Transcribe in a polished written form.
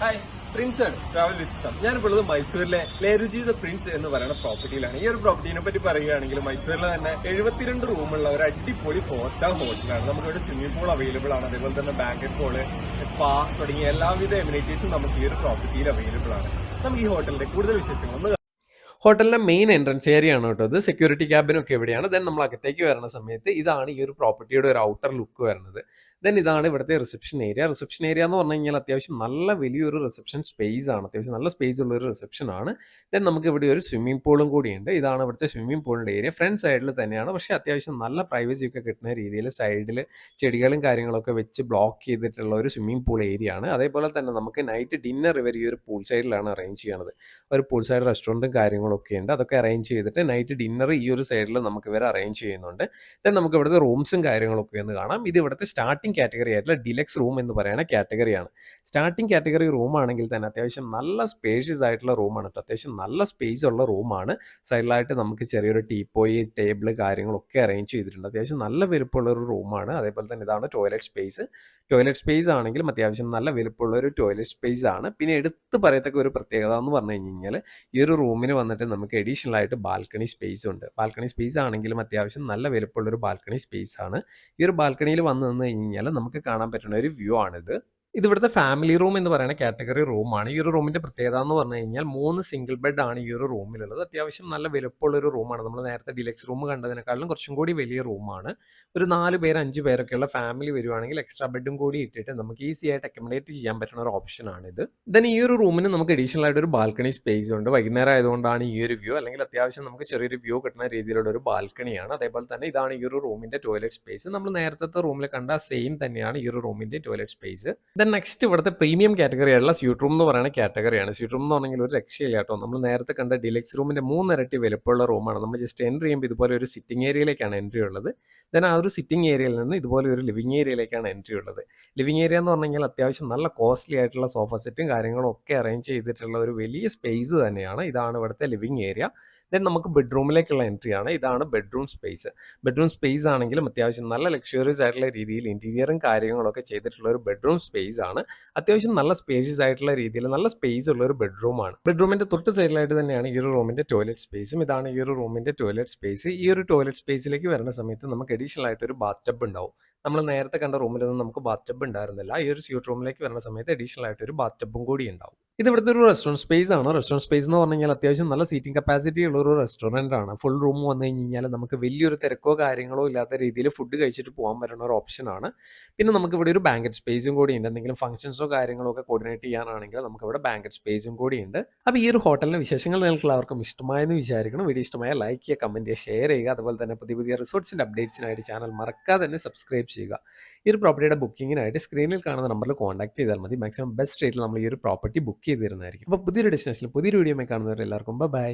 Hi, Prince ആണ് travel with some. ഞാനിപ്പോൾ ഉള്ളത് മൈസൂരിലെ ലേരുജി ദ പ്രിൻസ് എന്ന് പറയുന്ന പ്രോപ്പർട്ടിയിലാണ്. ഈ ഒരു പ്രോപ്പർട്ടിനെ പറ്റി പറയുകയാണെങ്കിൽ മൈസൂരിലെ തന്നെ 72 റൂമുള്ള ഒരു അടിപൊളി 4-സ്റ്റാർ ഹോട്ടലാണ്. നമുക്കിവിടെ സ്വിമ്മിംഗ് പൂൾ അവൈലബിൾ ആണ്. അതേപോലെ തന്നെ ബാങ്കറ്റ് പൂള്, സ്പാ തുടങ്ങിയ എല്ലാവിധ എമിനിറ്റീസും നമുക്ക് ഈ ഒരു പ്രോപ്പർട്ടിയിൽ അവൈലബിൾ ആണ്. നമുക്ക് ഈ ഹോട്ടലിന്റെ കൂടുതൽ വിശേഷങ്ങൾ ഒന്ന് ഹോട്ടലിന്റെ മെയിൻ എൻട്രൻസ് ഏരിയ ആണ് കേട്ടോ. ഇത് സെക്യൂരിറ്റി ക്യാബിനും ഒക്കെ എവിടെയാണ്. ദെൻ നമ്മൾ അകത്തേക്ക് വരുന്ന സമയത്ത് ഇതാണ് ഈ ഒരു പ്രോപ്പർട്ടിയുടെ ഒരു ഔട്ടർ ലുക്ക് വരുന്നത്. ദെൻ ഇതാണ് ഇവിടുത്തെ റിസപ്ഷൻ ഏരിയ. റിസപ്ഷൻ ഏരിയ എന്ന് പറഞ്ഞു കഴിഞ്ഞാൽ അത്യാവശ്യം നല്ല വലിയൊരു റിസപ്ഷൻ സ്പേസ് ആണ്. അത്യാവശ്യം നല്ല സ്പേസ് ഉള്ള ഒരു റിസപ്ഷൻ ആണ്. ദെൻ നമുക്ക് ഇവിടെ ഒരു സ്വിമ്മിംഗ് പൂളും കൂടിയുണ്ട്. ഇതാണ് ഇവിടുത്തെ സ്വിമ്മിംഗ് പൂളിന്റെ ഏരിയ. ഫ്രണ്ട് സൈഡിൽ തന്നെയാണ്, പക്ഷേ അത്യാവശ്യം നല്ല പ്രൈവസി ഒക്കെ കിട്ടുന്ന രീതിയിൽ സൈഡിൽ ചെടികളും കാര്യങ്ങളൊക്കെ വെച്ച് ബ്ലോക്ക് ചെയ്തിട്ടുള്ള ഒരു സ്വിമ്മിംഗ് പൂൾ ഏരിയ ആണ്. അതേപോലെ തന്നെ നമുക്ക് നൈറ്റ് ഡിന്നർ ഇവർ ഈ ഒരു പൂൾ സൈഡിലാണ് അറേഞ്ച് ചെയ്യുന്നത്. ഒരു പൂൾ സൈഡ് റെസ്റ്റോറൻറ്റും കാര്യങ്ങളൊക്കെ ഉണ്ട്. അതൊക്കെ അറേഞ്ച് ചെയ്തിട്ട് നൈറ്റ് ഡിന്നർ ഈ ഒരു സൈഡിൽ നമുക്ക് ഇവർ അറേഞ്ച് ചെയ്യുന്നുണ്ട്. ദെൻ നമുക്ക് ഇവിടുത്തെ റൂംസും കാര്യങ്ങളൊക്കെ ഒന്ന് കാണാം. ഇത് ഇവിടുത്തെ സ്റ്റാർട്ടിംഗ് കാറ്റഗറി ആയിട്ടുള്ള ഡിലക്സ് റൂം എന്ന് പറയുന്ന കാറ്റഗറിയാണ്. സ്റ്റാർട്ടിംഗ് കാറ്റഗറി റൂം ആണെങ്കിൽ തന്നെ അത്യാവശ്യം നല്ല സ്പേഷ്യസ് ആയിട്ടുള്ള റൂമാണ് കേട്ടോ. അത്യാവശ്യം നല്ല സ്പേസ് ഉള്ള റൂമാണ്. സൈഡിലായിട്ട് നമുക്ക് ചെറിയൊരു ടീപ്പോയി, ടേബിൾ കാര്യങ്ങളൊക്കെ അറേഞ്ച് ചെയ്തിട്ടുണ്ട്. അത്യാവശ്യം നല്ല വലുപ്പമുള്ള ഒരു റൂമാണ്. അതേപോലെ തന്നെ ഇതാണ് ടോയ്ലറ്റ് സ്പേസ്. ടോയ്ലറ്റ് സ്പേസ് ആണെങ്കിലും അത്യാവശ്യം നല്ല വലുപ്പമുള്ള ഒരു ടോയ്ലറ്റ് സ്പേസ് ആണ്. പിന്നെ എടുത്ത് പറയത്തക്ക ഒരു പ്രത്യേകത എന്ന് പറഞ്ഞു കഴിഞ്ഞാൽ ഈ ഒരു റൂമിന് വന്നിട്ട് നമുക്ക് അഡീഷണൽ ആയിട്ട് ബാൽക്കണി സ്പേസ് ഉണ്ട്. ബാൽക്കണി സ്പേസ് ആണെങ്കിലും അത്യാവശ്യം നല്ല വലുപ്പമുള്ളൊരു ബാൽക്കണി സ്പേസ് ആണ്. ഈ ഒരു ബാൽക്കണിയിൽ വന്നു നിന്ന് കഴിഞ്ഞാൽ നമുക്ക് കാണാൻ പറ്റുന്ന ഒരു വ്യൂ ആണിത്. ഇത് ഇവിടുത്തെ ഫാമിലി റൂം എന്ന് പറയുന്ന കാറ്റഗറി റൂമാണ്. ഈ ഒരു റൂമിന്റെ പ്രത്യേകത എന്ന് പറഞ്ഞു കഴിഞ്ഞാൽ 3 സിംഗിൾ ബെഡ് ആണ് ഈ ഒരു റൂമിലുള്ളത്. അത്യാവശ്യം നല്ല വലുപ്പമുള്ള ഒരു റൂമാണ്. നമ്മൾ നേരത്തെ ഡിലക്സ് റൂം കണ്ടതിനേക്കാളും കുറച്ചും കൂടി വലിയ റൂമാണ്. ഒരു 4 പേര് 5 പേരൊക്കെയുള്ള ഫാമിലി വരുവാണെങ്കിൽ എക്സ്ട്രാ ബെഡും കൂടി ഇട്ടിട്ട് നമുക്ക് ഈസി ആയിട്ട് അക്കോമഡേറ്റ് ചെയ്യാൻ പറ്റുന്ന ഒരു ഓപ്ഷനാണിത്. ദെൻ ഈ ഒരു റൂമിന് നമുക്ക് അഡീഷണൽ ആയിട്ട് ഒരു ബാൽക്കണി സ്പേസ് ഉണ്ട്. വൈകുന്നേരം ആയതുകൊണ്ടാണ് ഈ ഒരു വ്യൂ, അല്ലെങ്കിൽ അത്യാവശ്യം നമുക്ക് ചെറിയൊരു വ്യൂ കിട്ടുന്ന രീതിയിലുള്ള ഒരു ബാൽക്കണിയാണ്. അതേപോലെ തന്നെ ഇതാണ് ഈ ഒരു റൂമിന്റെ ടോയ്ലറ്റ് സ്പേസ്. നമ്മൾ നേരത്തെ റൂമിൽ കണ്ട സെയിം തന്നെയാണ് ഈ ഒരു റൂമിന്റെ ടോയ്ലറ്റ് സ്പേസ്. നെക്സ്റ്റ് ഇവിടുത്തെ പ്രീമിയം കാറ്റഗറി ആയിട്ടുള്ള സ്വീറ്റ് റൂം എന്ന് പറയുന്ന കാറ്റഗറിയാണ്. സ്വീറ്റ് റൂം എന്ന് പറഞ്ഞെങ്കിൽ ഒരു രക്ഷയില്ല കേട്ടോ. നമ്മൾ നേരത്തെ കണ്ട ഡിലക്സ് റൂമിന്റെ 3 ഇരട്ടി വലുപ്പമുള്ള റൂമാണ്. നമ്മൾ ജസ്റ്റ് എൻട്രി ചെയ്യുമ്പോൾ ഇതുപോലെ ഒരു സിറ്റിംഗ് ഏരിയയിലേക്കാണ് എൻട്രി ഉള്ളത്. ദെൻ ആ ഒരു സിറ്റിംഗ് ഏരിയയിൽ നിന്ന് ഇതുപോലെ ഒരു ലിവിംഗ് ഏരിയയിലേക്കാണ് എൻട്രി ഉള്ളത്. ലിവിംഗ് ഏരിയ എന്ന് പറഞ്ഞു കഴിഞ്ഞാൽ അത്യാവശ്യം നല്ല കോസ്റ്റ്ലി ആയിട്ടുള്ള സോഫ സെറ്റും കാര്യങ്ങളും ഒക്കെ അറേഞ്ച് ചെയ്തിട്ടുള്ള ഒരു വലിയ സ്പേസ് തന്നെയാണ്. ഇതാണ് ഇവിടുത്തെ ലിവിംഗ് ഏരിയ. ദെൻ നമുക്ക് ബെഡ്റൂമിലേക്കുള്ള എൻട്രി ആണ്. ഇതാണ് ബെഡ്റൂം സ്പേസ്. ബെഡ്റൂം സ്പേസ് ആണെങ്കിലും അത്യാവശ്യം നല്ല ലക്ഷറിയസ് ആയിട്ടുള്ള രീതിയിൽ ഇന്റീരിയറും കാര്യങ്ങളൊക്കെ ചെയ്തിട്ടുള്ള ഒരു ബെഡ്റൂം സ്പേസ് ആണ്. അത്യാവശ്യം നല്ല സ്പേഷ്യസ് ആയിട്ടുള്ള രീതിയിൽ നല്ല സ്പേസ് ഉള്ള ഒരു ബെഡ്റൂമാണ്. ബെഡ്റൂമിന്റെ തൊട്ട് സൈഡിലായിട്ട് തന്നെയാണ് ഈ ഒരു റൂമിന്റെ ടോയ്ലറ്റ് സ്പേസും. ഇതാണ് ഈ ഒരു റൂമിന്റെ ടോയ്ലറ്റ് സ്പേസ്. ഈ ഒരു ടോയ്ലറ്റ് സ്പേസിലേക്ക് വരുന്ന സമയത്ത് നമുക്ക് അഡീഷണൽ ആയിട്ട് ഒരു ബാത്ത് ടബ് ഉണ്ടാവും. നമ്മൾ നേരത്തെ കണ്ട റൂമിലൊന്നും നമുക്ക് ബാത്ത് ടബ് ഉണ്ടായിരുന്നില്ല. ഈ ഒരു സ്യൂട്ട് റൂമിലേക്ക് വരുന്ന സമയത്ത് അഡീഷണൽ ആയിട്ട് ഒരു ബാത്ത് ടബും കൂടി ഉണ്ടാവും. ഇത് ഇവിടുത്തെ ഒരു റെസ്റ്റോറന്റ് സ്പേസ് ആണ്. റെസ്റ്റോറന്റ് സ്പേസ് എന്ന് പറഞ്ഞു കഴിഞ്ഞാൽ അത്യാവശ്യം നല്ല സീറ്റിംഗ് കപ്പാസിറ്റി ഉള്ള ഒരു റെസ്റ്റോറന്റ് ആണ്. ഫുൾ റൂം വന്നു കഴിഞ്ഞാൽ നമുക്ക് വലിയൊരു തിരക്കോ കാര്യങ്ങളോ ഇല്ലാത്ത രീതിയിൽ ഫുഡ് കഴിച്ചിട്ട് പോകാൻ പറ്റുന്ന ഒരു ഓപ്ഷൻ ആണ്. പിന്നെ നമുക്ക് ഇവിടെ ഒരു ബാങ്കറ്റ് സ്പേസും കൂടി ഉണ്ട്. എന്തെങ്കിലും ഫംഗ്ഷൻസോ കാര്യങ്ങളോ ഒക്കെ കോർഡിനേറ്റ് ചെയ്യാനാണെങ്കിൽ നമുക്ക് ഇവിടെ ബാങ്കറ്റ് സ്പേസും കൂടി ഉണ്ട്. അപ്പോൾ ഈ ഒരു ഹോട്ടലിന്റെ വിശേഷങ്ങൾ നിങ്ങൾക്ക് എല്ലാവർക്കും ഇഷ്ടമായെന്ന് വിചാരിക്കണം. വീഡിയോ ഇഷ്ടമായ ലൈക്ക് ചെയ്യുക, കമന്റ് ചെയ്യുക, ഷെയർ ചെയ്യുക. അതുപോലെ തന്നെ പുതിയ പുതിയ റിസോർട്സിന്റെ അപ്ഡേറ്റ്സിനായിട്ട് ചാനൽ മറക്കാതെ തന്നെ സബ്സ്ക്രൈബ് ചെയ്യുക. ഈ ഒരു പ്രോപ്പർട്ടിയുടെ ബുക്കിങ്ങിനായിട്ട് സ്ക്രീനിൽ കാണുന്ന നമ്പറിൽ കോൺടാക്ട് ചെയ്താൽ മതി. മാക്സിമം ബെസ്റ്റ് റേറ്റിൽ നമ്മൾ ഈ ഒരു പ്രോപ്പർട്ടി ബുക്ക് ചെയ്ത് തരുന്നതായിരിക്കും. അപ്പോൾ പുതിയൊരു ഡെസ്റ്റിനേഷനിൽ പുതിയൊരു വീഡിയോ കാണുന്നവരെല്ലാവർക്കും ബൈ.